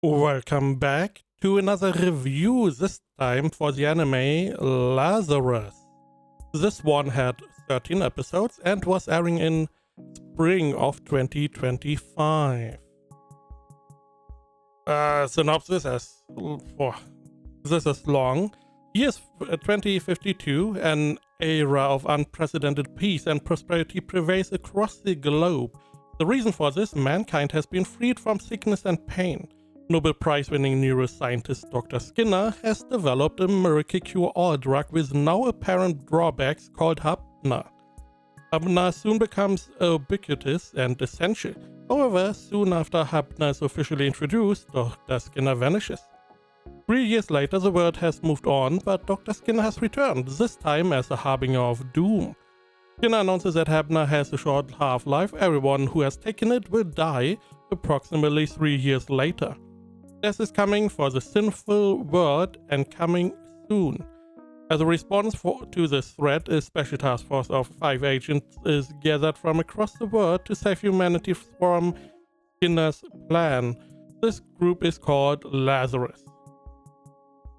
Welcome back to another review, this time for the anime Lazarus. This one had 13 episodes and was airing in spring of 2025. Synopsis as this is long. Years 2052, an era of unprecedented peace and prosperity prevails across the globe. The reason for this, mankind has been freed from sickness and pain. Nobel Prize-winning neuroscientist Dr. Skinner has developed a miracle cure-all drug with now apparent drawbacks called Hapna. Hapna soon becomes ubiquitous and essential. However, soon after Hapna is officially introduced, Dr. Skinner vanishes. 3 years later, the world has moved on, but Dr. Skinner has returned, this time as a harbinger of doom. Skinner announces that Hapna has a short half-life. Everyone who has taken it will die approximately 3 years later. Death is coming for the sinful world and coming soon. As a response to this threat, a special task force of 5 agents is gathered from across the world to save humanity from Skinner's plan. This group is called Lazarus.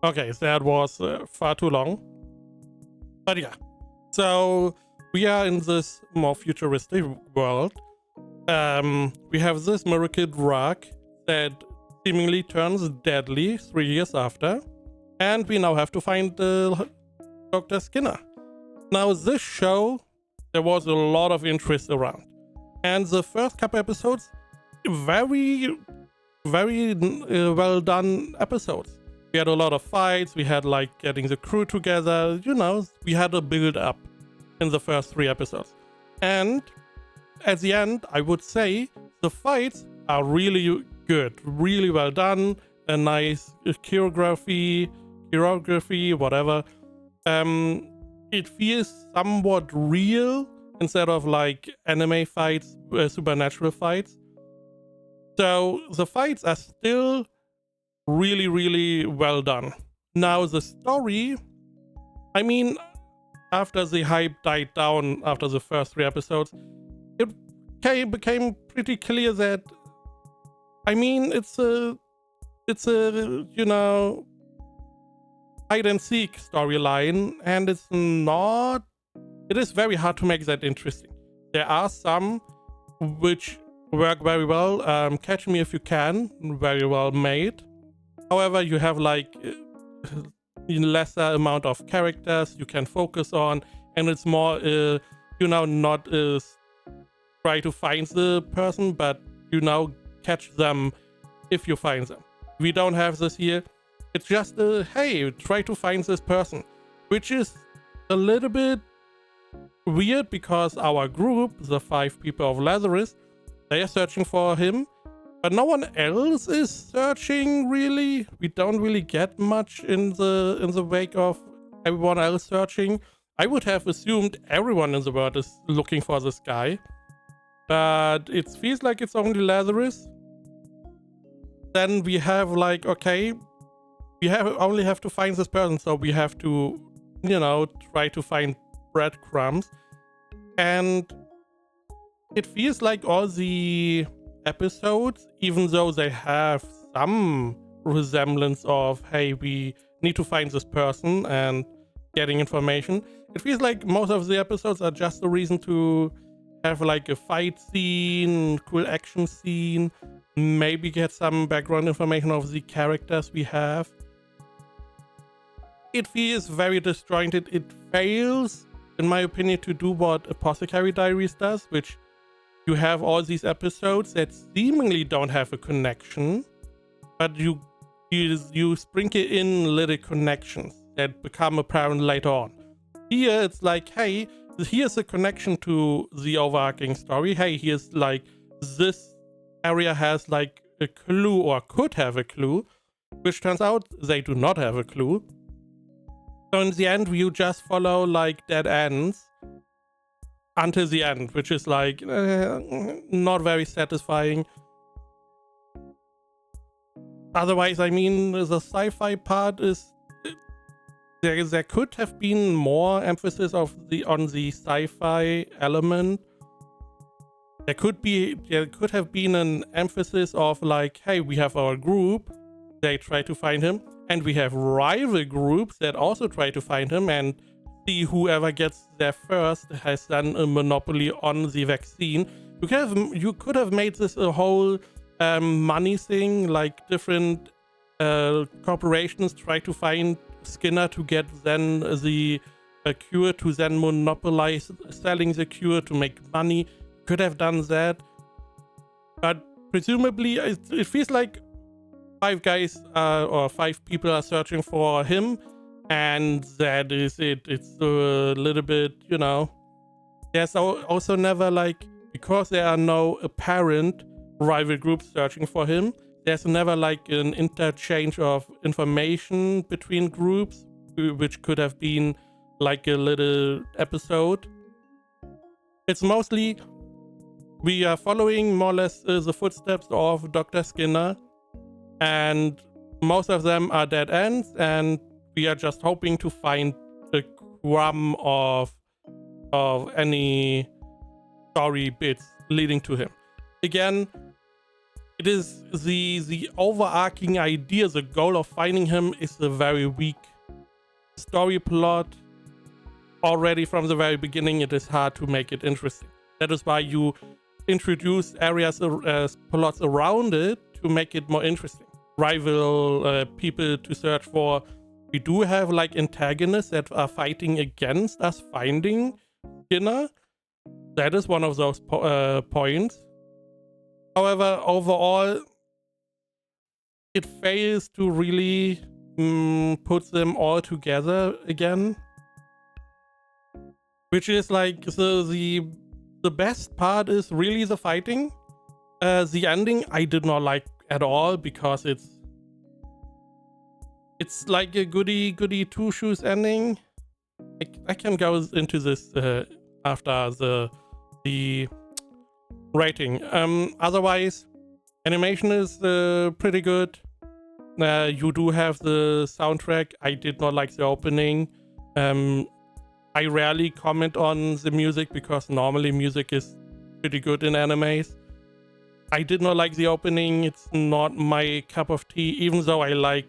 Okay, that was far too long. But yeah, so we are in this more futuristic world. We have this miracle drug that seemingly turns deadly 3 years after, and we now have to find Dr. Skinner. Now, this show, there was a lot of interest around, and the first couple episodes, very well done episodes. We had a lot of fights, we had like getting the crew together, we had a build up in the first 3 episodes. And at the end, I would say the fights are really good, really well done, a nice choreography, whatever. It feels somewhat real instead of like anime fights, supernatural fights. So the fights are still really well done. Now the story, I mean, after the hype died down after the first 3 episodes, it became pretty clear that, I mean, it's a hide and seek storyline, and it is very hard to make that interesting. There are some which work very well. Catch Me If You Can, very well made. However, you have like lesser amount of characters you can focus on, and it's more not try to find the person, but catch them if you find them. We don't have this here. It's just hey, try to find this person, which is a little bit weird because our group, the 5 people of Lazarus, they are searching for him, but no one else is searching really. We don't really get much in the wake of everyone else searching. I would have assumed everyone in the world is looking for this guy, but it feels like it's only Lazarus. Then we have like, okay, we only have to find this person, so we have to, try to find breadcrumbs. And it feels like all the episodes, even though they have some resemblance of, hey, we need to find this person and getting information, it feels like most of the episodes are just a reason to have like a fight scene, cool action scene, maybe get some background information of the characters we have. It feels very disjointed. It fails, in my opinion, to do what Apothecary Diaries does, which you have all these episodes that seemingly don't have a connection, but you sprinkle in little connections that become apparent later on. Here it's like, hey, here's a connection to the overarching story. Hey, here's like, this area has like a clue or could have a clue, which turns out they do not have a clue. So in the end, you just follow like dead ends until the end, which is like not very satisfying. Otherwise, I mean, the sci-fi part is there could have been more emphasis on the sci-fi element. there could have been an emphasis of like, hey, we have our group, they try to find him, and we have rival groups that also try to find him, and see whoever gets there first has then a monopoly on the vaccine. You could have made this a whole money thing, like different corporations try to find Skinner to get then the cure, to then monopolize selling the cure to make money. Could have done that, but presumably it feels like 5 guys or 5 people are searching for him, and that is it. It's a little bit, you know, there's also never like, because there are no apparent rival groups searching for him, there's never like an interchange of information between groups, which could have been like a little episode. It's mostly we are following more or less the footsteps of Dr. Skinner, and most of them are dead ends, and we are just hoping to find a crumb of any story bits leading to him. Again, it is the overarching idea, the goal of finding him is a very weak story plot. Already from the very beginning, it is hard to make it interesting. That is why you introduce areas, plots around it to make it more interesting. Rival people to search for. We do have like antagonists that are fighting against us finding Skinner. That is one of those points. However, overall, it fails to really put them all together again. Which is like, the best part is really the fighting. The ending I did not like at all, because it's like a goody two shoes ending. I can go into this after the rating. Otherwise, animation is pretty good. You do have the soundtrack. I did not like the opening. I rarely comment on the music because normally music is pretty good in animes. I did not like the opening. It's not my cup of tea, even though I like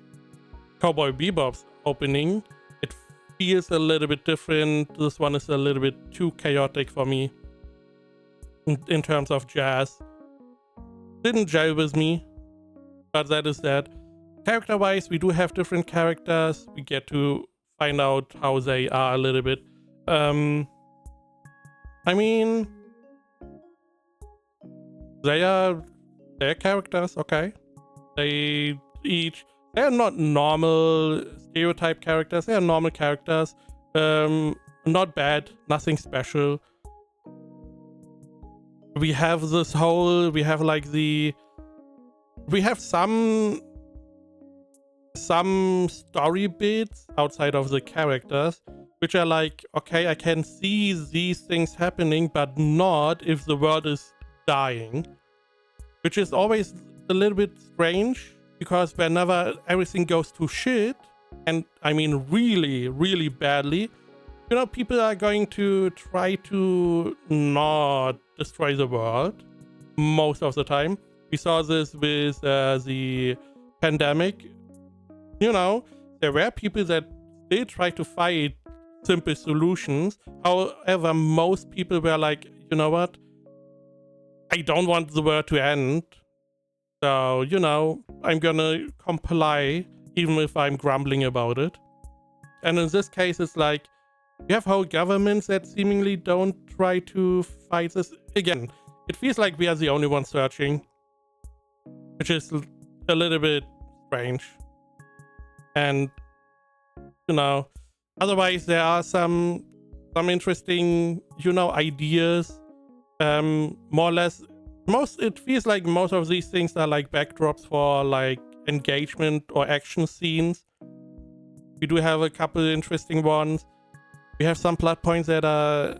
Cowboy Bebop's opening. It feels a little bit different. This one is a little bit too chaotic for me in terms of jazz. Didn't gel with me, but that is that. Character-wise, we do have different characters. We get to find out how they are a little bit. I mean, they're characters, okay. They're not normal stereotype characters. They are normal characters. Not bad, nothing special. We have some story bits outside of the characters, which are like, okay, I can see these things happening, but not if the world is dying, which is always a little bit strange, because whenever everything goes to shit, and I mean really, really badly, you know, people are going to try to not destroy the world most of the time. We saw this with the pandemic. You know, there were people that still try to fight simple solutions. However, most people were like, you know what? I don't want the world to end. So, you know, I'm gonna comply even if I'm grumbling about it. And in this case, it's like, you have whole governments that seemingly don't try to fight this. Again, it feels like we are the only ones searching, which is a little bit strange. And, you know, otherwise there are some interesting, you know, ideas. More or less, it feels like most of these things are like backdrops for like engagement or action scenes. We do have a couple interesting ones. We have some plot points that are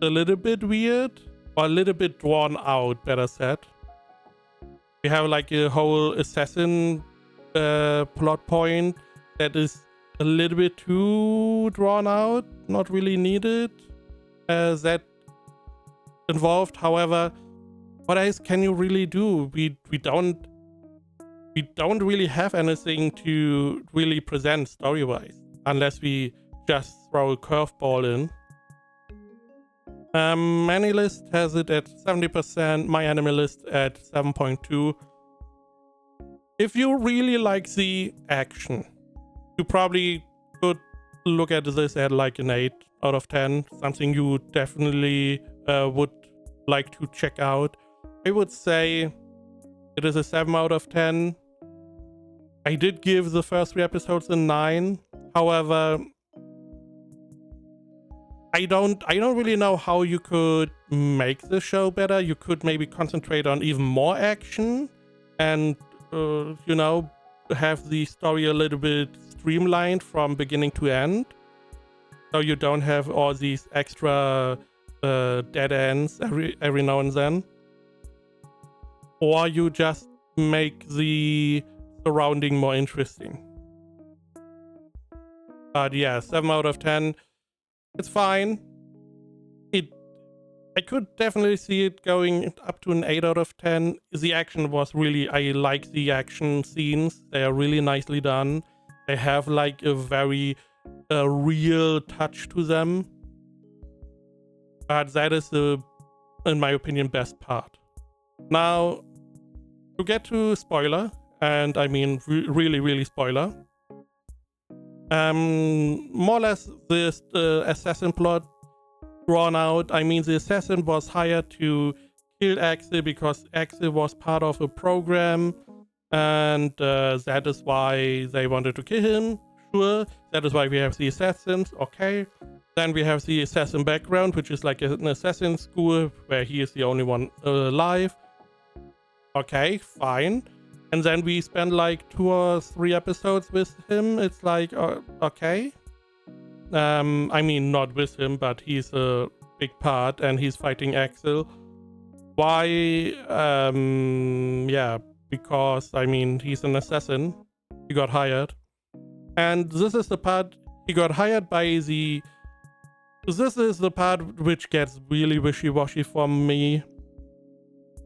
a little bit weird, or a little bit drawn out, better said. We have like a whole assassin plot point that is a little bit too drawn out, not really needed. That involved. However, what else can you really do? We don't really have anything to really present story-wise, unless we just throw a curveball in. AniList has it at 70%, my AniMeList at 7.2. If you really like the action, you probably could look at this at like an 8 out of 10, something you definitely would like to check out. I would say it is a 7 out of 10. I did give the first 3 episodes a 9. However, I don't really know how you could make the show better. You could maybe concentrate on even more action and have the story a little bit streamlined from beginning to end, so you don't have all these extra dead ends every now and then. Or you just make the surrounding more interesting. But yeah, 7 out of 10. It's fine. I could definitely see it going up to an 8 out of 10. The action was really, I like the action scenes. They are really nicely done. They have like a very real touch to them. But that is the, in my opinion, best part. Now, to get to spoiler, and I mean really, really spoiler. More or less this assassin plot drawn out. I mean, the assassin was hired to kill Axel because Axel was part of a program, and that is why they wanted to kill him. Sure, that is why we have the assassins. Okay, then we have the assassin background, which is like an assassin school where he is the only one alive. Okay, fine. And then we spend like 2 or 3 episodes with him. It's like, okay. I mean, not with him, but he's a big part and he's fighting Axel. Why? Yeah, because, I mean, he's an assassin. He got hired. And this is the part he got hired by the... This is the part which gets really wishy-washy for me.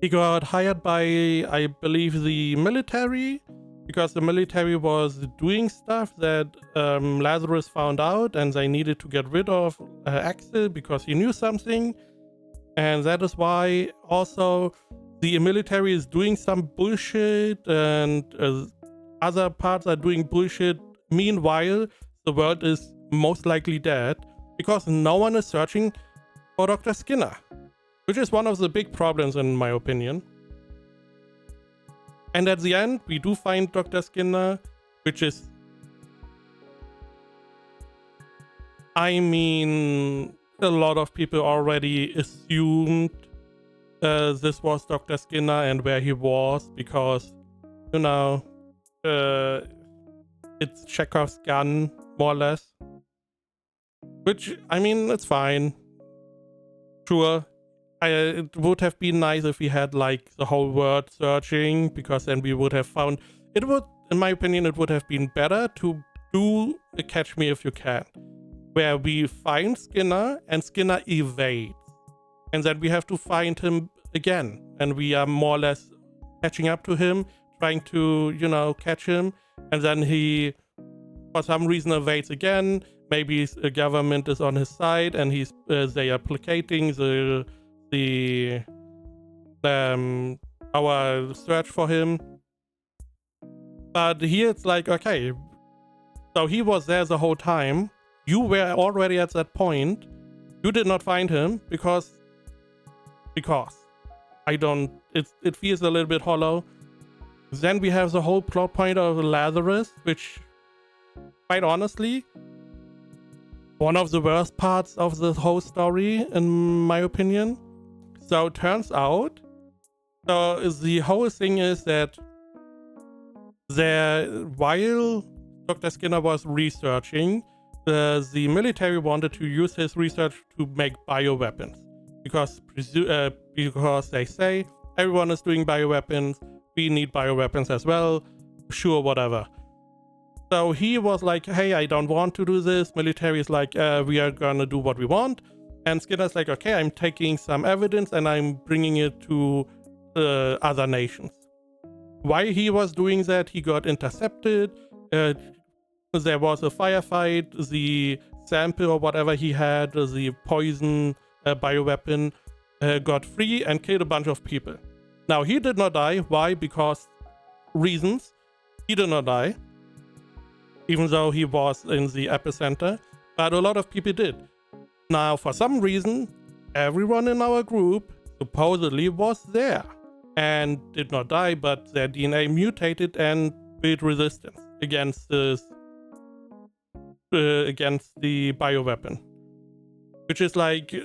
He got hired by, I believe, the military, because the military was doing stuff that Lazarus found out, and they needed to get rid of Axel because he knew something. And that is why also the military is doing some bullshit, and other parts are doing bullshit. Meanwhile, the world is most likely dead because no one is searching for Dr. Skinner, which is one of the big problems in my opinion. And at the end, we do find Dr. Skinner, which is... I mean, a lot of people already assumed this was Dr. Skinner and where he was, because, you know, it's Chekhov's gun, more or less. Which, I mean, it's fine. Sure. It would have been nice if we had like the whole world searching, because then we would have found it. Would, in my opinion, it would have been better to do a Catch Me If You Can, where we find Skinner and Skinner evades, and then we have to find him again, and we are more or less catching up to him, trying to, you know, catch him, and then he for some reason evades again. Maybe the government is on his side and he's they are placating our search for him. But here it's like, okay, so he was there the whole time. You were already at that point. You did not find him because I don't, it feels a little bit hollow. Then we have the whole plot point of Lazarus, which, quite honestly, one of the worst parts of the whole story, in my opinion. So it turns out, so the whole thing is that while Dr. Skinner was researching, the military wanted to use his research to make bioweapons, because they say everyone is doing bioweapons, we need bioweapons as well, sure, whatever. So he was like, hey, I don't want to do this. Military is like, we are gonna do what we want. And Skinner's like, okay, I'm taking some evidence and I'm bringing it to other nations. Why he was doing that, he got intercepted. There was a firefight. The sample or whatever he had, the poison bioweapon, got free and killed a bunch of people. Now, he did not die. Why? Because reasons. He did not die, even though he was in the epicenter, but a lot of people did. Now, for some reason, everyone in our group supposedly was there and did not die, but their DNA mutated and built resistance against the bioweapon. Which is like,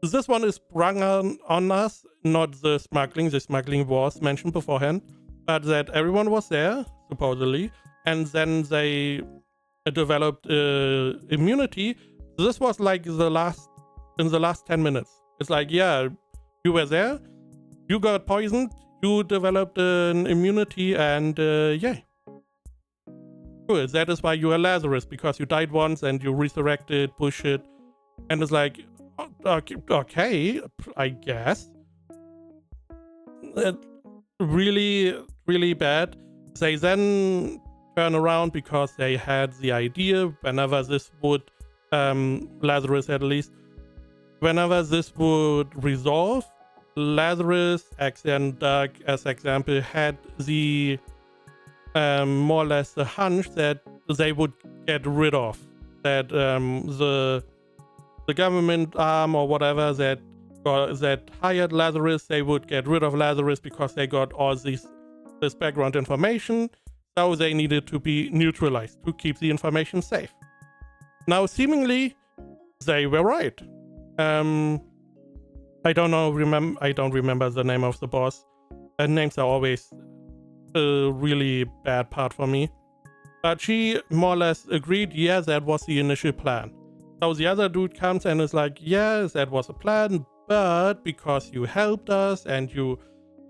this one is sprung on us, not the smuggling. The smuggling was mentioned beforehand, but that everyone was there, supposedly, and then they developed immunity. This was like in the last 10 minutes. It's like, yeah, you were there, you got poisoned, you developed an immunity, and yeah. Cool, that is why you are Lazarus, because you died once and you resurrected, bullshit. And it's like, okay, I guess. Really, really bad. They then turn around because they had the idea, whenever this would, Lazarus at least, whenever this would resolve, Lazarus, X and Doug, as example, had the more or less the hunch that they would get rid of that the government arm or whatever that hired Lazarus, they would get rid of Lazarus because they got all this background information, so they needed to be neutralized to keep the information safe. Now, seemingly, they were right. I don't remember the name of the boss. Names are always a really bad part for me. But she more or less agreed, yeah, that was the initial plan. So the other dude comes and is like, yeah, that was a plan, but because you helped us and you,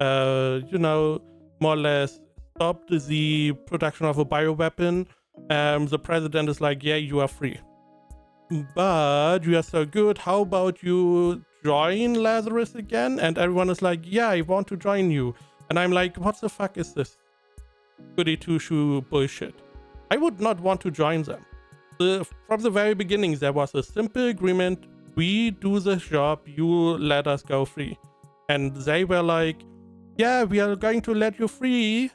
more or less stopped the production of a bioweapon, the president is like, yeah, you are free. But you are so good, how about you join Lazarus again? And everyone is like, yeah, I want to join you. And I'm like, what the fuck is this goody two-shoe bullshit? I would not want to join them. From the very beginning, there was a simple agreement. We do this job, you let us go free. And they were like, yeah, we are going to let you free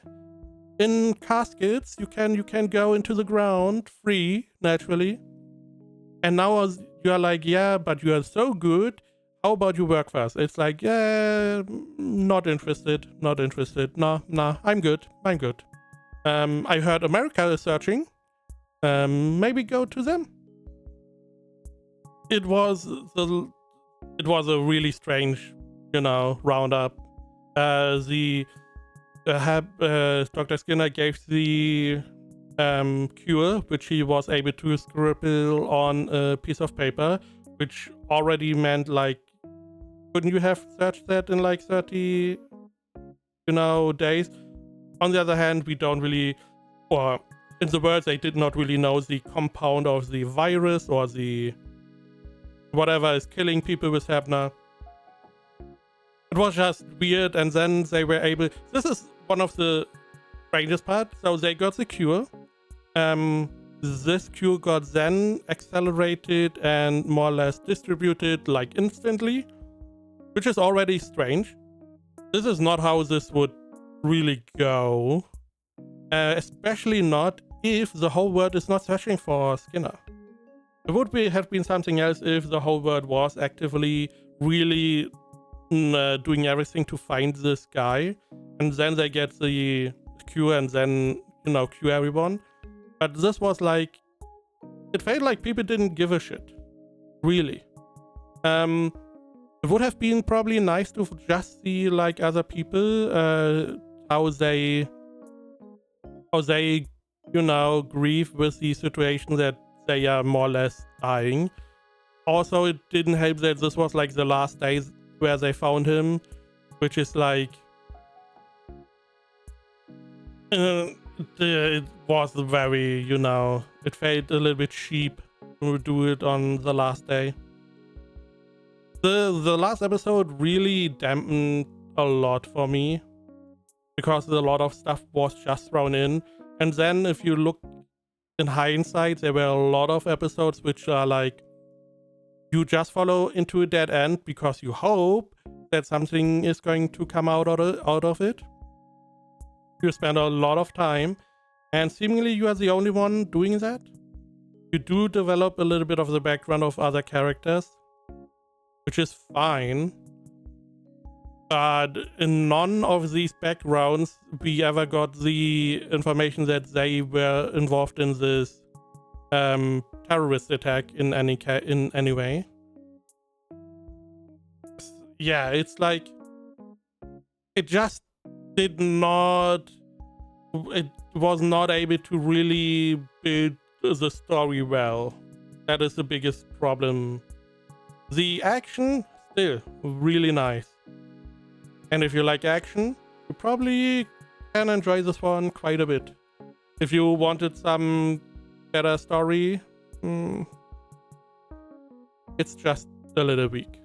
in caskets. You can go into the ground free, naturally. And now you are like, yeah, but you are so good. How about you work for us? It's like, yeah, not interested. No, I'm good. I heard America is searching. Maybe go to them. It was a really strange, roundup. Dr. Skinner gave the cure, which he was able to scribble on a piece of paper, which already meant like, couldn't you have searched that in like 30, days? On the other hand, we don't really, or in the words, they did not really know the compound of the virus or the whatever is killing people with Hebner. It was just weird, and then they were able. This is one of the strangest parts. So they got the cure. This cure got then accelerated and more or less distributed like instantly, which is already strange. This is not how this would really go, especially not if the whole world is not searching for Skinner. It would have been something else if the whole world was actively really doing everything to find this guy, and then they get the cure and then cure everyone. But this was like, it felt like people didn't give a shit, really. It would have been probably nice to just see like other people, how they grieve with the situation that they are more or less dying. Also, it didn't help that this was like the last days where they found him, which is like, it was very, it felt a little bit cheap to do it on the last day. The last episode really dampened a lot for me because a lot of stuff was just thrown in. And then if you look in hindsight, there were a lot of episodes which are like, you just follow into a dead end because you hope that something is going to come out of it. You spend a lot of time, and seemingly you are the only one doing that. You do develop a little bit of the background of other characters, which is fine. But in none of these backgrounds we ever got the information that they were involved in this terrorist attack in any way. Yeah, it's like it just did not. It was not able to really build the story well. That is the biggest problem. The action still really nice, and if you like action, you probably can enjoy this one quite a bit. If you wanted some better story, it's just a little weak.